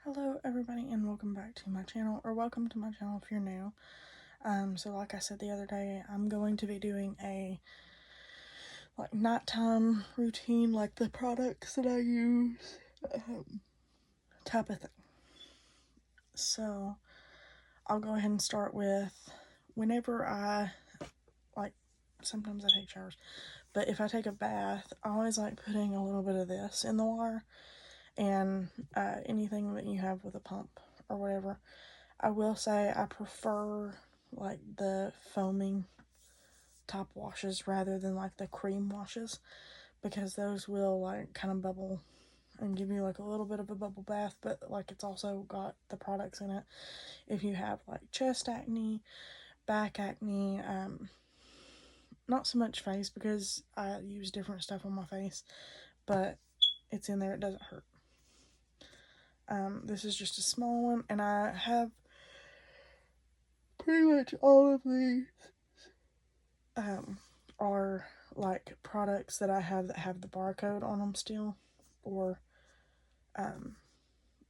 Hello everybody and welcome back to my channel, or welcome to my channel if you're new. So like I said the other day, I'm going to be doing a nighttime routine, like the products that I use, type of thing. So I'll go ahead and start with whenever sometimes I take showers, but if I take a bath, I always like putting a little bit of this in the water and anything that you have with a pump or whatever. I will say I prefer like the foaming top washes rather than like the cream washes, because those will like kind of bubble and give you like a little bit of a bubble bath, but like it's also got the products in it if you have like chest acne, back acne, not so much face because I use different stuff on my face, but it's in there, it doesn't hurt. This is just a small one, and I have pretty much all of these are like products that I have that have the barcode on them still, or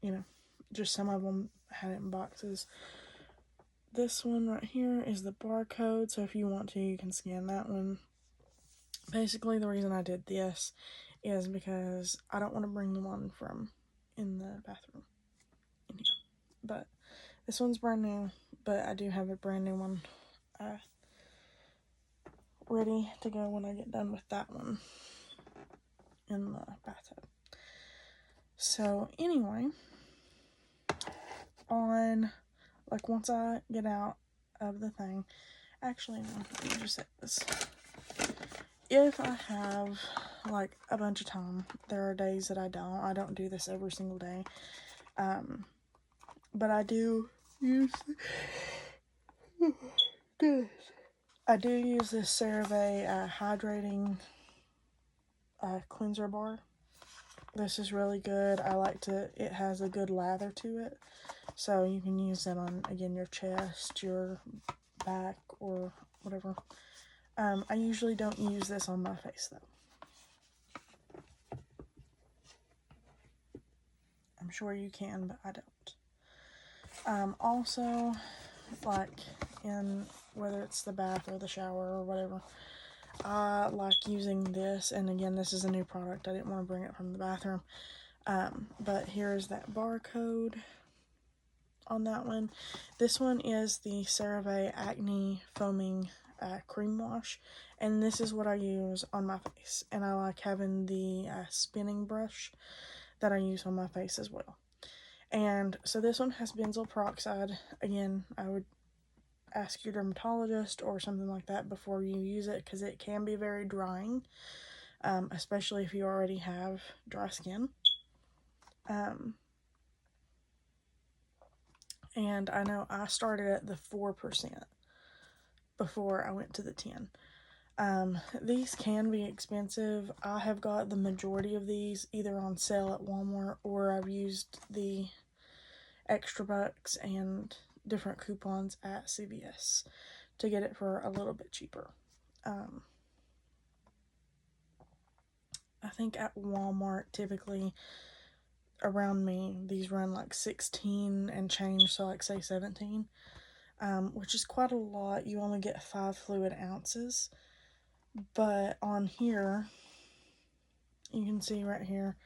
you know, just some of them had it in boxes. This one right here is the barcode, so if you want to, you can scan that one. Basically, the reason I did this is because I don't want to bring the one from in the bathroom in here. But this one's brand new, but I do have a brand new one ready to go when I get done with that one in the bathtub. So anyway, once I get out of the thing, actually no, let me just say this. If I have like a bunch of time, there are days that I don't do this every single day. But I do use this. I do use this CeraVe hydrating cleanser bar. This is really good. It has a good lather to it. So you can use that on, again, your chest, your back, or whatever. I usually don't use this on my face, though. I'm sure you can, but I don't. Also, like in whether it's the bath or the shower or whatever, I like using this. And again, this is a new product. I didn't want to bring it from the bathroom. But here's that barcode on that one. This one is the CeraVe Acne Foaming Cream Wash, and this is what I use on my face. And I like having the spinning brush that I use on my face as well. And so this one has benzoyl peroxide. Again, I would ask your dermatologist or something like that before you use it, because it can be very drying, especially if you already have dry skin. And I know I started at the 4% before I went to the 10. These can be expensive. I have got the majority of these either on sale at Walmart, or I've used the extra bucks and different coupons at CVS to get it for a little bit cheaper. I think at Walmart, typically around me, these run like 16 and change, so like say 17, which is quite a lot. You only get 5 fluid ounces, but on here, you can see right here,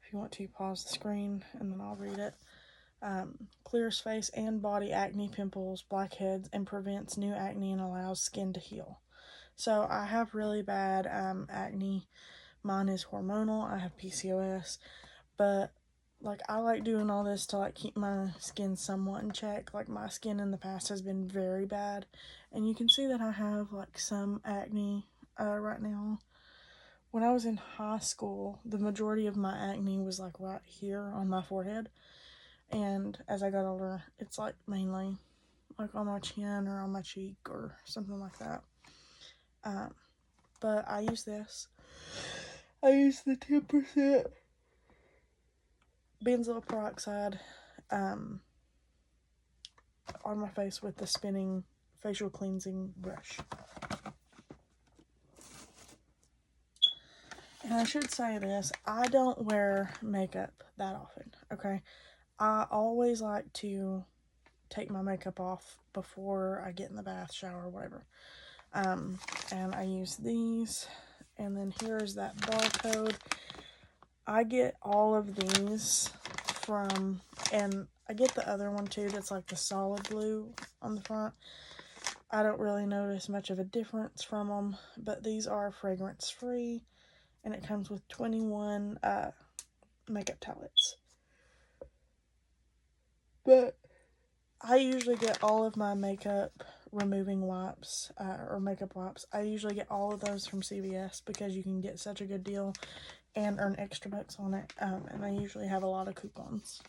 if you want to pause the screen and then I'll read it. Clears face and body acne, pimples, blackheads, and prevents new acne and allows skin to heal. So I have really bad acne. Mine is hormonal. I have PCOS, but like I like doing all this to like keep my skin somewhat in check. Like my skin in the past has been very bad, and you can see that I have like some acne right now. When I was in high school, the majority of my acne was like right here on my forehead, and as I got older, it's like mainly like on my chin or on my cheek or something like that. But I use this. I use the 10% benzoyl peroxide on my face with the spinning facial cleansing brush. And I should say this, I don't wear makeup that often, okay? I always like to take my makeup off before I get in the bath, shower, or whatever. And I use these. And then here's that barcode. I get all of these from, and I get the other one too that's like the solid blue on the front. I don't really notice much of a difference from them, but these are fragrance free, and it comes with 21 makeup towelettes. But I usually get all of my makeup removing wipes, or makeup wipes. I usually get all of those from CVS because you can get such a good deal and earn extra bucks on it. And I usually have a lot of coupons,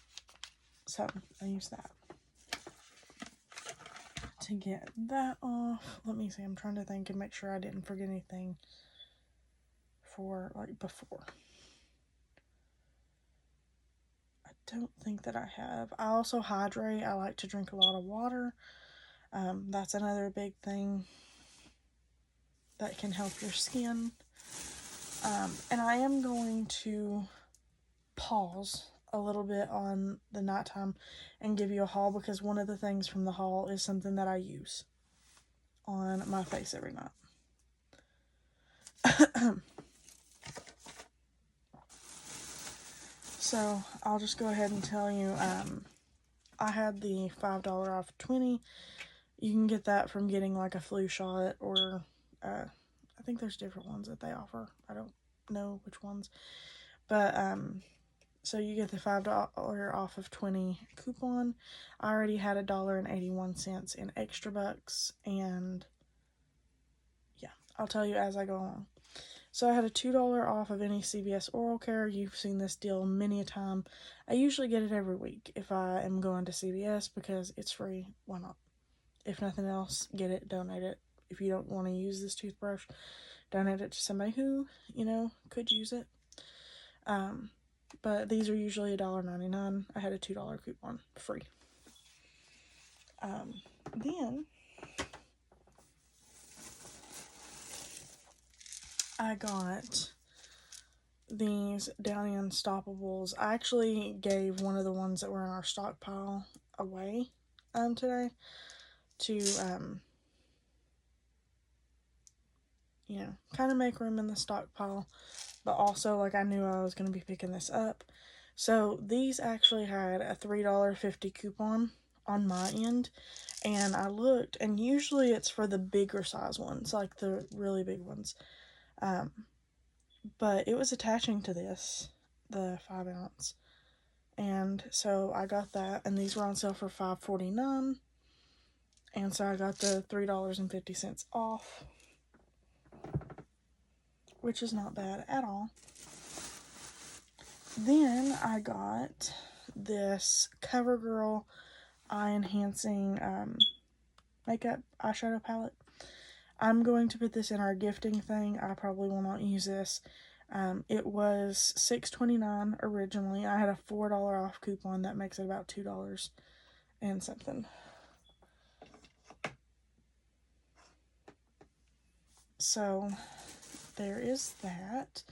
so I use that. To get that off, let me see, I'm trying to think and make sure I didn't forget anything for like before. I don't think that I have. I also hydrate. I like to drink a lot of water. That's another big thing that can help your skin. And I am going to pause a little bit on the nighttime and give you a haul, because one of the things from the haul is something that I use on my face every night. So I'll just go ahead and tell you, I had the $5 off 20. You can get that from getting like a flu shot, or I think there's different ones that they offer. I don't know which ones, but so you get the $5 off of 20 coupon. I already had $1.81 in extra bucks, and yeah, I'll tell you as I go along. So I had a $2 off of any CVS oral care. You've seen this deal many a time. I usually get it every week if I am going to CVS because it's free. Why not? If nothing else, get it, donate it. If you don't want to use this toothbrush, donate it to somebody who, could use it. But these are usually $1.99. I had a $2 coupon, free. Then I got these Downy Unstoppables. I actually gave one of the ones that were in our stockpile away today to kind of make room in the stockpile, but also like I knew I was going to be picking this up. So these actually had a $3.50 coupon on my end, and I looked, and usually it's for the bigger size ones, like the really big ones. But it was attaching to this, the 5-ounce. And so I got that, and these were on sale for $5.49. And so I got the $3.50 off, which is not bad at all. Then I got this CoverGirl eye enhancing makeup eyeshadow palette. I'm going to put this in our gifting thing. I probably will not use this. It was $6.29 originally. I had a $4 off coupon that makes it about $2 and something. So there is that.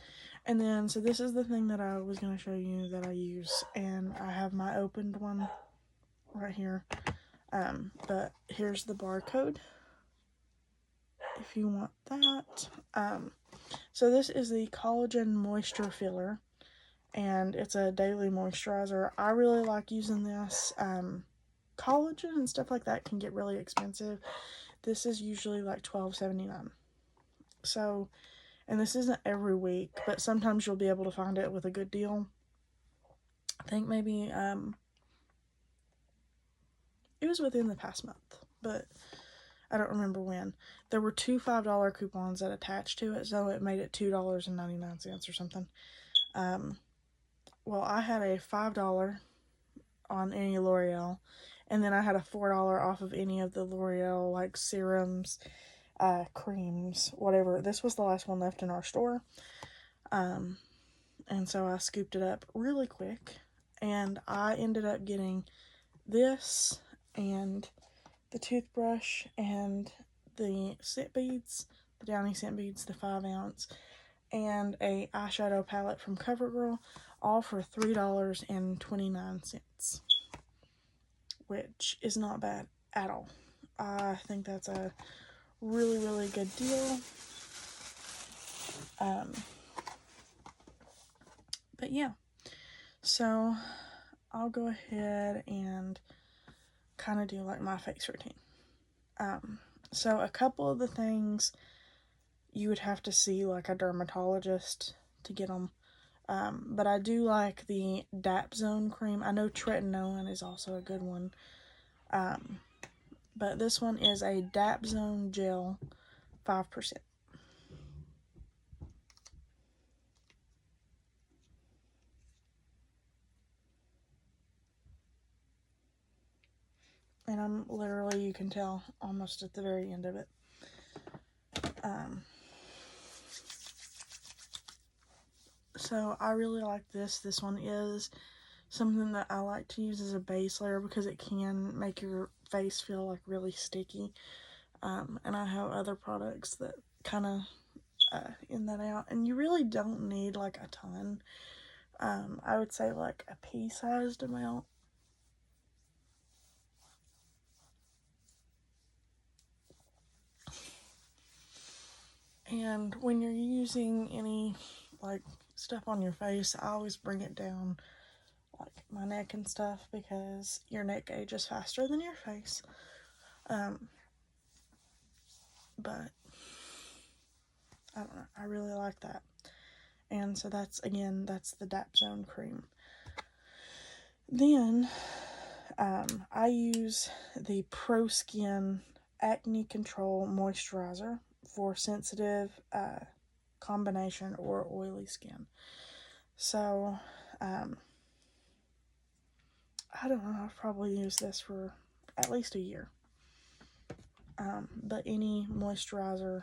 And then, so this is the thing that I was going to show you that I use, and I have my opened one right here. But here's the barcode if you want that. So this is the Collagen Moisture Filler, and it's a daily moisturizer. I really like using this. Collagen and stuff like that can get really expensive. This is usually like $12.79. So, and this isn't every week, but sometimes you'll be able to find it with a good deal. I think maybe it was within the past month, but I don't remember when. There were two $5 coupons that attached to it, so it made it $2.99 or something. Well, I had a $5 on any L'Oreal, and then I had a $4 off of any of the L'Oreal, like, serums, creams, whatever. This was the last one left in our store. And so I scooped it up really quick, and I ended up getting this and the toothbrush and the scent beads, the Downy scent beads, the 5-ounce, and a eyeshadow palette from CoverGirl, all for $3.29, which is not bad at all. I think that's a really, really good deal. But yeah, so I'll go ahead and kind of do like my face routine. So a couple of the things you would have to see like a dermatologist to get them. But I do like the DAP Zone cream. I know tretinoin is also a good one. But this one is a DAP Zone gel, 5%. And I'm literally, you can tell, almost at the very end of it. So I really like this. This one is something that I like to use as a base layer because it can make your face feel like really sticky. And I have other products that kind of in that out. And you really don't need like a ton. I would say like a pea-sized amount. And when you're using any like stuff on your face, I always bring it down like my neck and stuff because your neck ages faster than your face. But I don't know, I really like that. And so that's, again, that's the DAP Zone cream. Then I use the Pro Skin Acne Control Moisturizer for sensitive combination or oily skin. So I don't know, I've probably used this for at least a year. But any moisturizer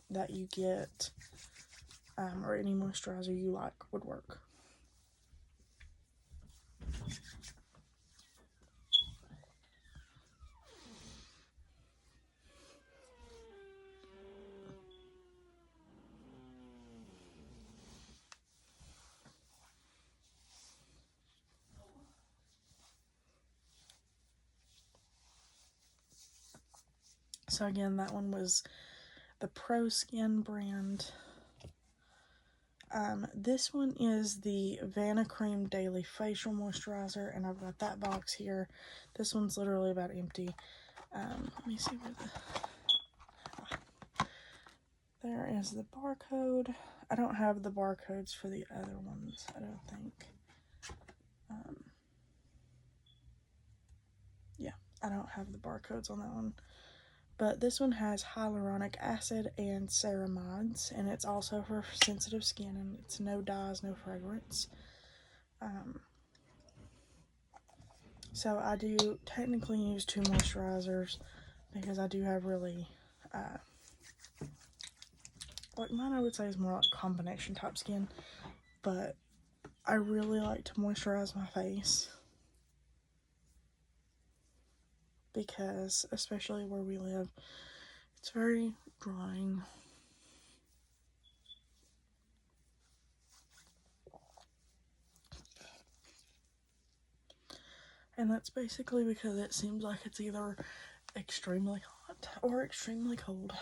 that you get or any moisturizer you like would work. So again, that one was the Pro Skin brand. This one is the Vanicream Daily Facial Moisturizer, and I've got that box here. This one's literally about empty. Let me see where there is the barcode. I don't have the barcodes for the other ones, I don't think. Yeah, I don't have the barcodes on that one. But this one has hyaluronic acid and ceramides, and it's also for sensitive skin, and it's no dyes, no fragrance. So I do technically use 2 moisturizers because I do have really, like mine I would say is more like combination type skin, but I really like to moisturize my face because, especially where we live, it's very drying. And that's basically because it seems like it's either extremely hot or extremely cold.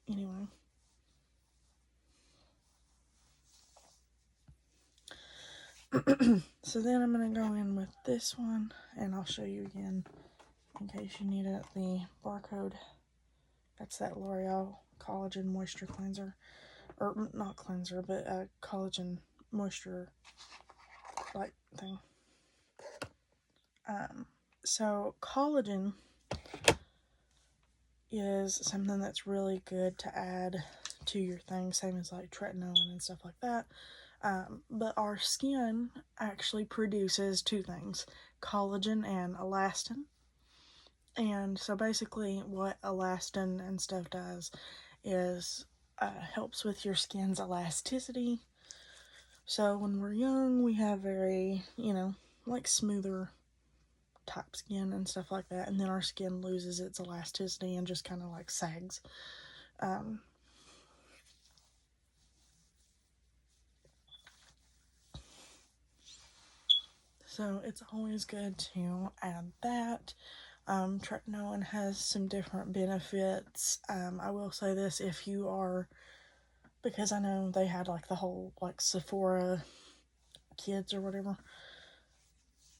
Anyway. So then I'm going to go in with this one, and I'll show you again in case you need it. The barcode, that's that L'Oreal Collagen Moisture Cleanser. Or not cleanser, but a collagen moisture like thing. So collagen is something that's really good to add to your thing, same as like tretinoin and stuff like that. But our skin actually produces 2 things, collagen and elastin. And so basically what elastin and stuff does is helps with your skin's elasticity. So when we're young, we have very, like smoother type skin and stuff like that, and then our skin loses its elasticity and just kind of like sags. So it's always good to add that. Tretinoin has some different benefits. I will say this, if you are, because I know they had like the whole like Sephora kids or whatever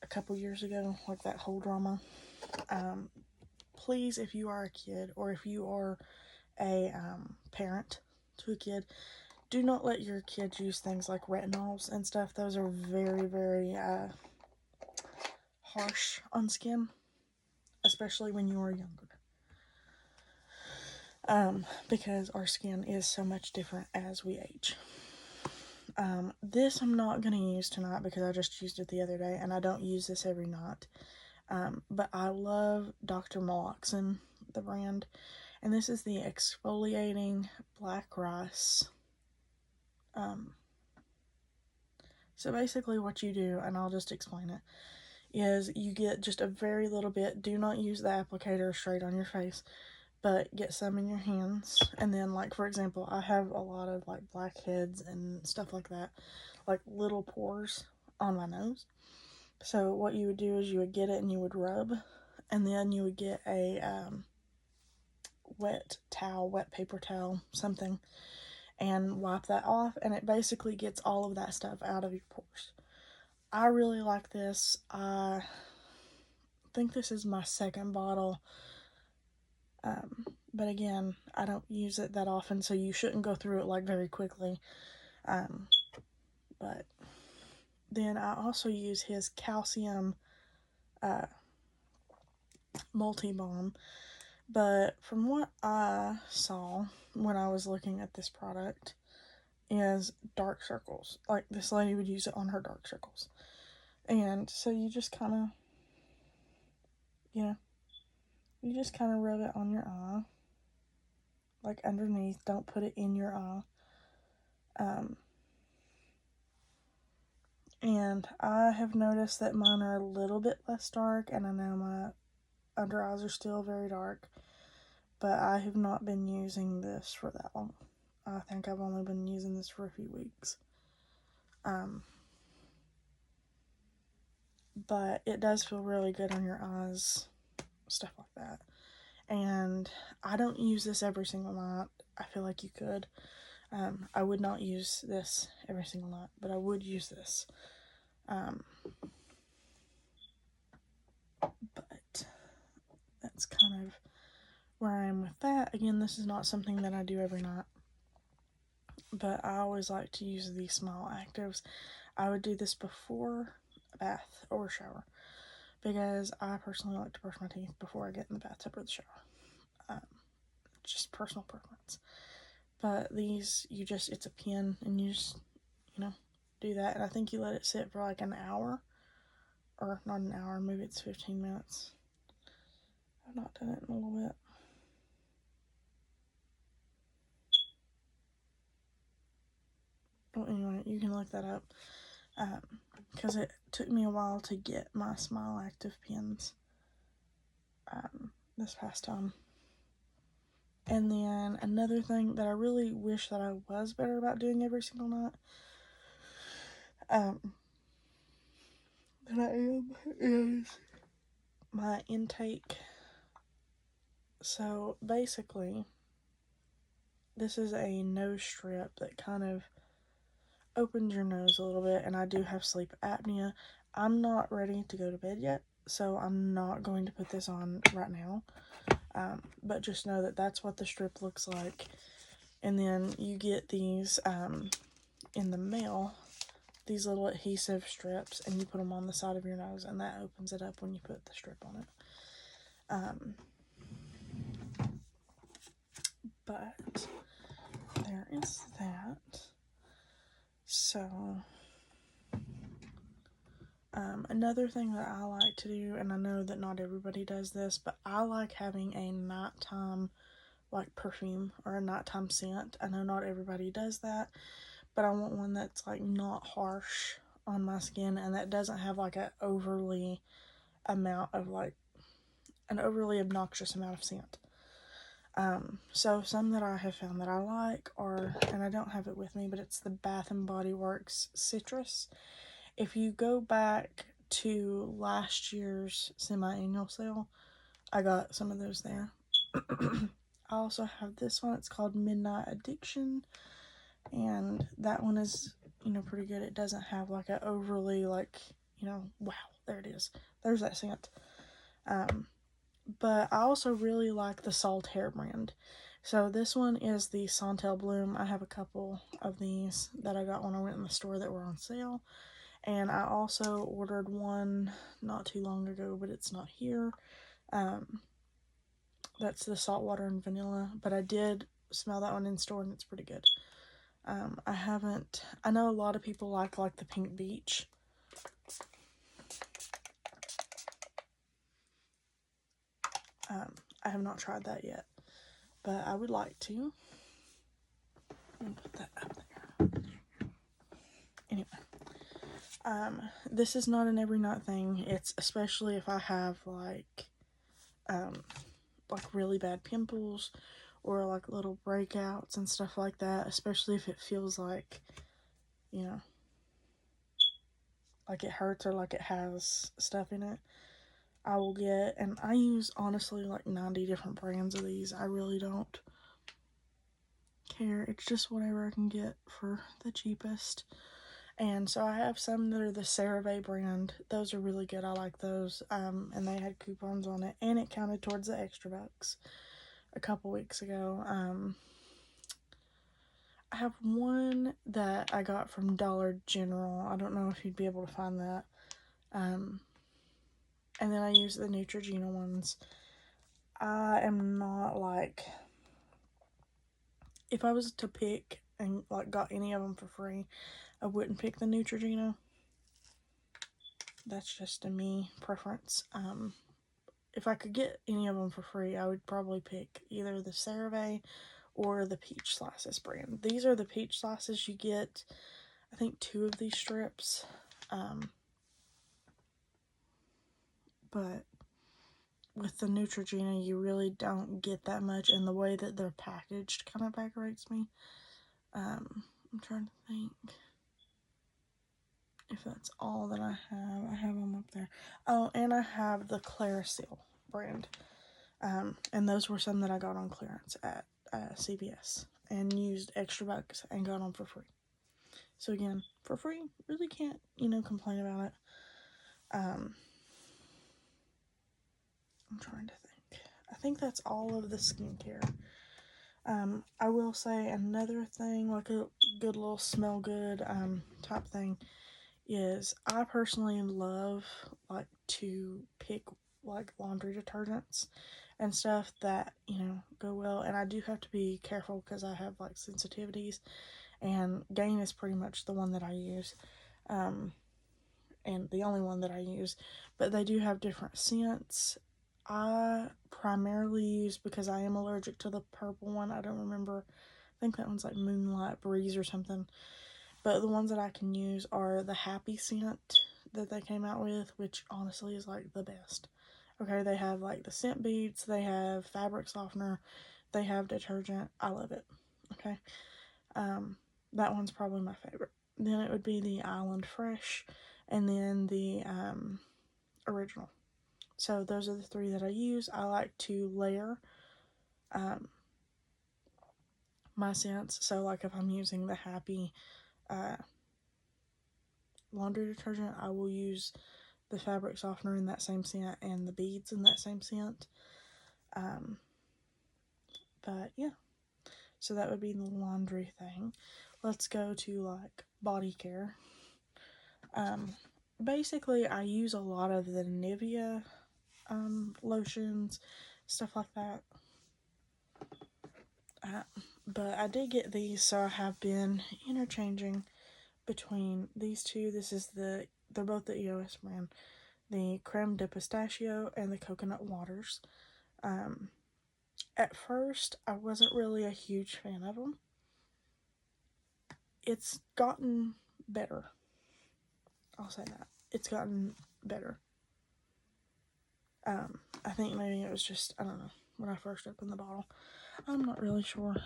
a couple years ago, like that whole drama. Please, if you are a kid or if you are a parent to a kid, do not let your kids use things like retinols and stuff. Those are very, very harsh on skin, especially when you are younger. Because our skin is so much different as we age. This I'm not going to use tonight because I just used it the other day, and I don't use this every night. But I love Dr. Meloxin, the brand, and this is the exfoliating black rice. So basically what you do, and I'll just explain it, is you get just a very little bit. Do not use the applicator straight on your face, but get some in your hands. And then, like, for example, I have a lot of like blackheads and stuff like that, like little pores on my nose. So what you would do is you would get it and you would rub, and then you would get a wet towel, wet paper towel, something, and wipe that off, and it basically gets all of that stuff out of your pores. I really like this. I think this is my second bottle. But again, I don't use it that often, so you shouldn't go through it like very quickly. But then I also use his calcium multi-balm. But from what I saw when I was looking at this product is dark circles. Like, this lady would use it on her dark circles. And so you just kind of, you just kind of rub it on your eye. Like underneath, don't put it in your eye. And I have noticed that mine are a little bit less dark, and I know my under eyes are still very dark, but I have not been using this for that long. I think I've only been using this for a few weeks. But it does feel really good on your eyes, stuff like that. And I don't use this every single night. I feel like you could. I would not use this every single night, but I would use this. But that's kind of where I am with that. Again, this is not something that I do every night, but I always like to use these Smile Actives. I would do this before a bath or a shower, because I personally like to brush my teeth before I get in the bathtub or the shower. Just personal preference. But these, it's a pen, and you just, do that. And I think you let it sit for like an hour, or not an hour, maybe it's 15 minutes. I've not done it in a little bit. Well, anyway, you can look that up, because it took me a while to get my Smile Active pens this past time. And then another thing that I really wish that I was better about doing every single night than I am is my intake. So basically, this is a nose strip that kind of opens your nose a little bit, and I do have sleep apnea. I'm not ready to go to bed yet, so I'm not going to put this on right now. But just know that that's what the strip looks like. And then you get these in the mail, these little adhesive strips, and you put them on the side of your nose, and that opens it up when you put the strip on it. But there is that. So another thing that I like to do, and I know that not everybody does this, but I like having a nighttime like perfume or a nighttime scent. I know not everybody does that, but I want one that's like not harsh on my skin and that doesn't have like a overly amount of like an overly obnoxious amount of scent. So some that I have found that I like are, and I don't have it with me, but it's the Bath and Body Works Citrus. If you go back to last year's semi-annual sale, I got some of those there. I also have this one. It's called Midnight Addiction, and that one is, pretty good. It doesn't have like a overly like, wow, there it is. There's that scent. But I also really like the Saltaire brand. So this one is the Santal Bloom. I have a couple of these that I got when I went in the store that were on sale. And I also ordered one not too long ago, but it's not here. That's the saltwater and vanilla. But I did smell that one in store, and it's pretty good. I know a lot of people like the Pink Beach. I have not tried that yet, but I would like to. I'll put that up there. Anyway, this is not an every night thing. It's especially if I have like really bad pimples or like little breakouts and stuff like that. Especially if it feels like, like it hurts or like it has stuff in it. I will get, and I use honestly like 90 different brands of these. I really don't care. It's just whatever I can get for the cheapest. And so I have some that are the CeraVe brand. Those are really good. I like those. And they had coupons on it, and it counted towards the extra bucks a couple weeks ago. I have one that I got from Dollar General. I don't know if you'd be able to find that. And then I use the Neutrogena ones. I am not like, if I was to pick and like got any of them for free, I wouldn't pick the Neutrogena. That's just a me preference. If I could get any of them for free, I would probably pick either the CeraVe or the Peach Slices brand. These are the Peach Slices. You get, I think, 2 of these strips. But with the Neutrogena, you really don't get that much, and the way that they're packaged kind of aggravates me. I'm trying to think if that's all that I have. I have them up there. Oh, and I have the Clarisil brand. And those were some that I got on clearance at CVS and used extra bucks and got them for free. So again, for free, really can't, complain about it. I'm trying to think. I think that's all of the skincare. I will say another thing, like a good little smell good type thing, is I personally love like to pick like laundry detergents and stuff that go well, and I do have to be careful because I have like sensitivities, and Gain is pretty much the one that I use, and the only one that I use, but they do have different scents. I primarily use, because I am allergic to the purple one, I don't remember, I think that one's like Moonlight Breeze or something, but the ones that I can use are the Happy scent that they came out with, which honestly is like the best. Okay, they have like the scent beads, they have fabric softener, they have detergent. I love it. Okay, that one's probably my favorite. Then it would be the Island Fresh, and then the original. So those are the 3 that I use. I like to layer my scents. So like if I'm using the Happy laundry detergent, I will use the fabric softener in that same scent and the beads in that same scent. But yeah, so that would be the laundry thing. Let's go to like body care. Basically I use a lot of the Nivea lotions, stuff like that. But I did get these, so I have been interchanging between these 2. They're both the EOS brand, the Creme de Pistachio and the Coconut Waters. At first, I wasn't really a huge fan of them. It's gotten better. I'll say that. It's gotten better. I think maybe it was just, I don't know, when I first opened the bottle. I'm not really sure.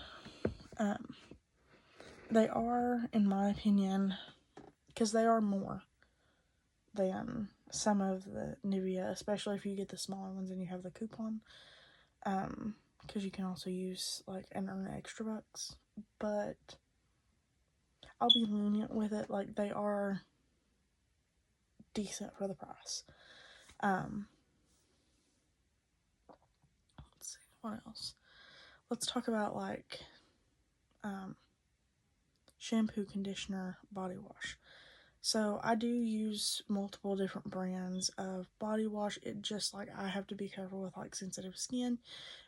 They are, in my opinion, because they are more than some of the Nivea, especially if you get the smaller ones and you have the coupon. Because you can also use, like, and earn extra bucks. But I'll be lenient with it. Like, they are decent for the price. Let's see, what else? Let's talk about, like, shampoo, conditioner, body wash. So I do use multiple different brands of body wash. It just, like, I have to be careful with, like, sensitive skin.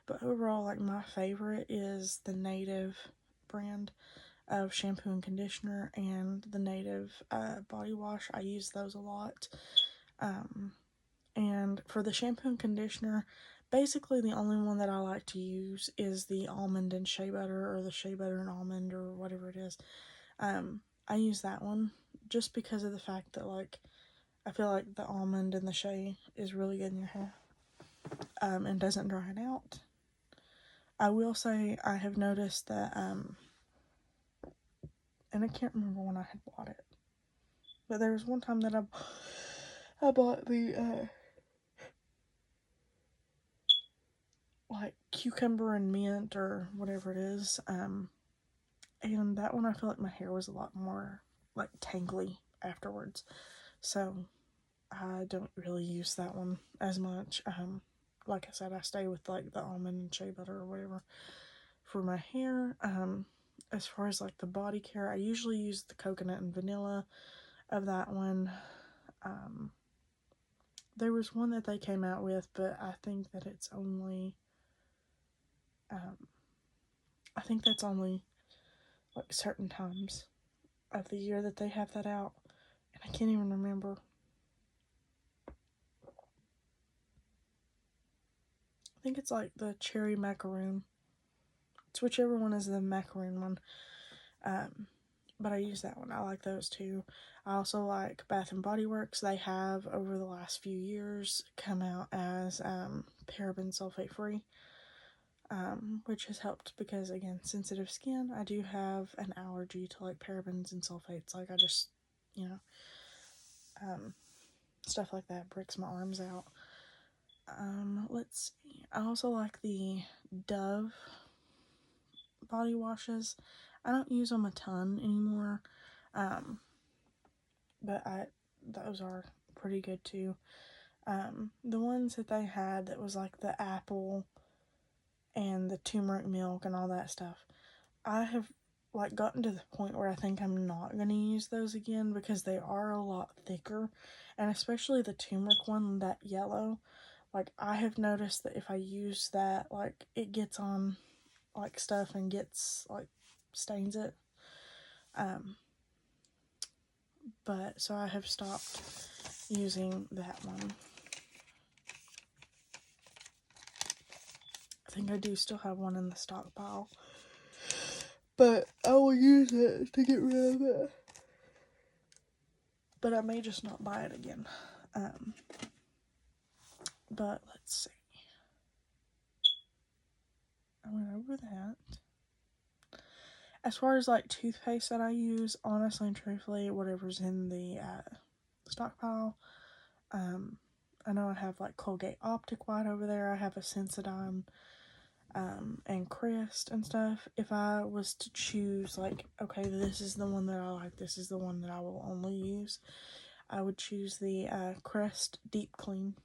But overall, like, my favorite is the Native brand of shampoo and conditioner, and the Native body wash. I use those a lot. And for the shampoo and conditioner, basically the only one that I like to use is the almond and shea butter, or the shea butter and almond, or whatever it is. I use that one just because of the fact that, like, I feel like the almond and the shea is really good in your hair, and doesn't dry it out. I will say I have noticed that, and I can't remember when I had bought it, but there was one time that I bought the, like, cucumber and mint, or whatever it is, and that one I feel like my hair was a lot more, like, tangly afterwards, so I don't really use that one as much. Like I said, I stay with, like, the almond and shea butter or whatever for my hair. As far as, like, the body care, I usually use the coconut and vanilla of that one. There was one that they came out with, but I think that it's only, I think that's only, like, certain times of the year that they have that out, and I can't even remember. I think it's, like, the cherry macaroon. It's whichever one is the macaroon one. But I use that one. I like those too. I also like Bath and Body Works. They have, over the last few years, come out as paraben sulfate free, which has helped because, again, sensitive skin. I do have an allergy to, like, parabens and sulfates. Like, I just, you know, stuff like that breaks my arms out. Let's see. I also like the Dove body washes. I don't use them a ton anymore, but those are pretty good too. The ones that they had that was, like, the apple and the turmeric milk and all that stuff, I have, like, gotten to the point where I think I'm not going to use those again because they are a lot thicker, and especially the turmeric one, that yellow, like, I have noticed that if I use that, like, it gets on, like, stuff and gets, like, stains it. But so I have stopped using that one. I think I do still have one in the stockpile, but I will use it to get rid of it. But I may just not buy it again. But let's see. I went over that. As far as, like, toothpaste that I use, honestly and truthfully, whatever's in the stockpile. I know I have, like, Colgate Optic White over there. I have a Sensodyne, and Crest and stuff. If I was to choose, like, okay, this is the one that I like, this is the one that I will only use, I would choose the Crest Deep Clean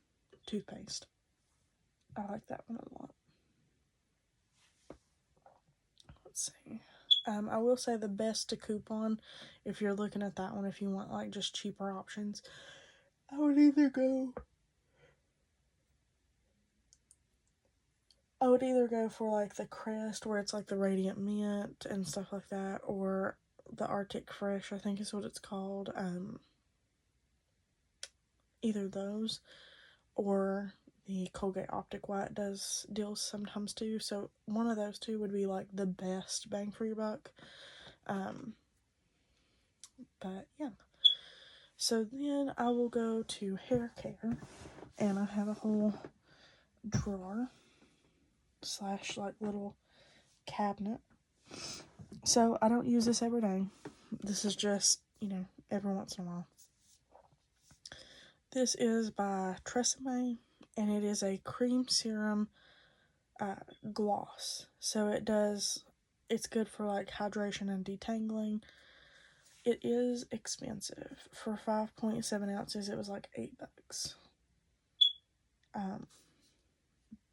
toothpaste. I like that one a lot. Let's see. I will say the best to coupon, if you're looking at that one, if you want, like, just cheaper options, I would either go for, like, the Crest, where it's, like, the Radiant Mint and stuff like that, or the Arctic Fresh, I think is what it's called. Either those, or the Colgate Optic White does deals sometimes too. So one of those two would be, like, the best bang for your buck. But yeah. So then I will go to hair care, and I have a whole drawer slash like little cabinet. So I don't use this every day. This is just, you know, every once in a while. This is by Tresemme, and it is a cream serum gloss. So it's good for like hydration and detangling. It is expensive. For 5.7 ounces, it was like $8.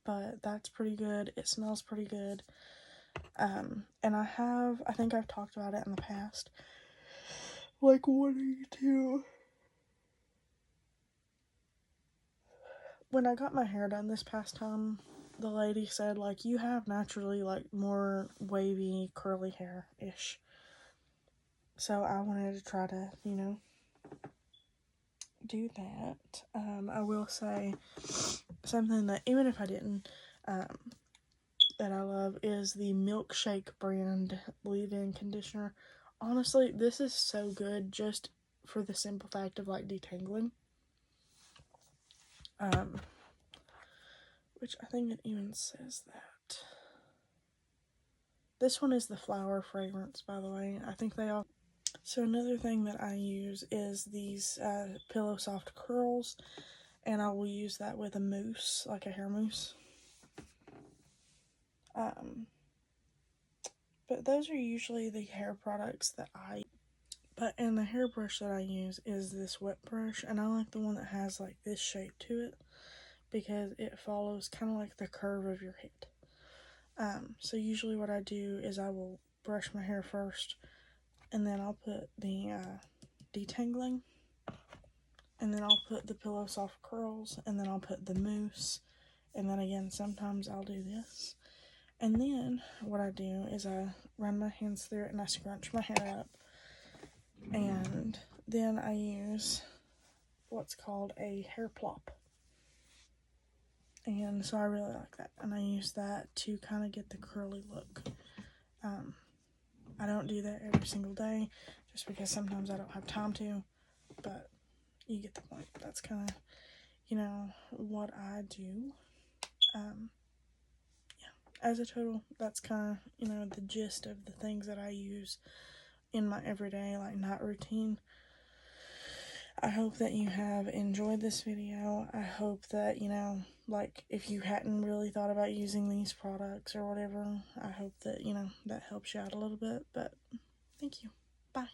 But that's pretty good. It smells pretty good. And I think I've talked about it in the past, like wanting to. When I got my hair done this past time, the lady said, like, you have naturally, like, more wavy, curly hair-ish. So I wanted to try to, you know, do that. I will say something that, even if I didn't, that I love is the Milkshake brand leave-in conditioner. Honestly, this is so good just for the simple fact of, like, detangling. Which I think it even says that. This one is the flower fragrance, by the way. I think they all. So another thing that I use is these Pillow Soft curls, and I will use that with a mousse, like a hair mousse. But those are usually the hair products that I use. And the hairbrush that I use is this wet brush, and I like the one that has like this shape to it because it follows kind of like the curve of your head. So usually what I do is I will brush my hair first, and then I'll put the detangling, and then I'll put the Pillow Soft curls, and then I'll put the mousse, and then again sometimes I'll do this. And then what I do is I run my hands through it and I scrunch my hair up, and then I use what's called a hair plop. And so I really like that, and I use that to kind of get the curly look. I don't do that every single day just because sometimes I don't have time to, but you get the point. That's kind of, you know, what I do. As a total, that's kind of, you know, the gist of the things that I use in my everyday, like, night routine. I hope that you have enjoyed this video. I hope that, you know, like, if you hadn't really thought about using these products or whatever, I hope that, you know, that helps you out a little bit. But thank you. Bye.